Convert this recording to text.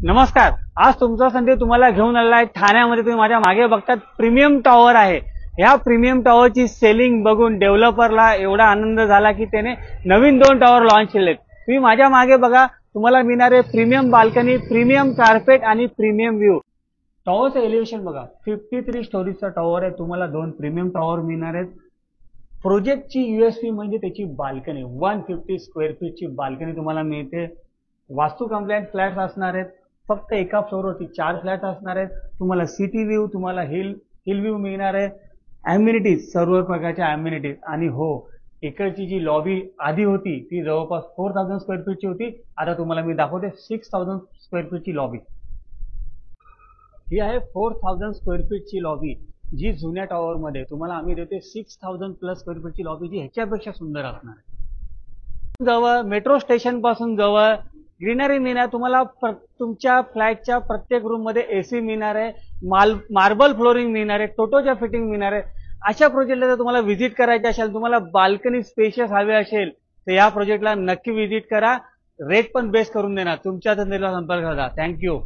नमस्कार. आज तुमचा संदेश तुम्हाला घेऊन आलेला आहे ठाण्यामध्ये. तुम्ही माझ्या मागे बघतात प्रीमियम टॉवर आहे. ह्या प्रीमियम टॉवरची सेलिंग बघून डेव्हलपरला एवढा आनंद झाला की त्याने नवीन 2 टॉवर लॉन्च केलेत. तुम्ही माझ्या मागे बघा, तुम्हाला मिळणारे प्रीमियम बाल्कनी, प्रीमियम कार्पेट आणि प्रीमियम व्ह्यू. टॉवरचं एलिव्हेशन बघा, 53 स्टोरीजचा टॉवर आहे. तुम्हाला 2 प्रीमियम टॉवर मिळणार आहेत. प्रोजेक्टची यूएसपी म्हणजे त्याची बाल्कनी, 150 स्क्वेअर फीटची बाल्कनी तुम्हाला मिळते. वास्तू कंप्लायंट फ्लॅट्स असणार आहेत. फक्त एका फ्लोअरवरती 4 फ्लॅट असणार आहेत. तुम्हाला सिटी व्ह्यू, तुम्हाला हिल व्ह्यू मिळणार आहे. अम्युनिटीज, सर्व प्रकारच्या अम्युनिटीज. आणि हो, इकडची जी लॉबी आधी होती ती जवळपास 4000 स्क्वेअर फीटची होती. आता तुम्हाला मी दाखवते 6000 स्क्वेअर फीटची लॉबी. ही आहे 4000 स्क्वेअर फीटची लॉबी, जी जुन्या टॉवरमध्ये तुम्हाला आम्ही देते 6000 प्लस स्क्वेअर फीटची लॉबी, जी ह्याच्यापेक्षा सुंदर असणार आहे. जवळ मेट्रो स्टेशन पासून जवळ ग्रीनरी मिळणार. तुम्हाला तुमच्या फ्लॅटच्या प्रत्येक रूम मध्ये एसी मिळणार आहे. मार्बल फ्लोरिंग मिळणार आहे. टोटोच्या फिटिंग मिळणार आहे. अशा प्रोजेक्टला जर तुम्हाला व्हिजिट करायचे असेल, तुम्हाला बाल्कनी स्पेशियस हवे असेल, तर या प्रोजेक्टला नक्की व्हिजिट करा. रेट पण बेस्ट करून देणार. तुमच्या संपर्क करा. थँक्यू.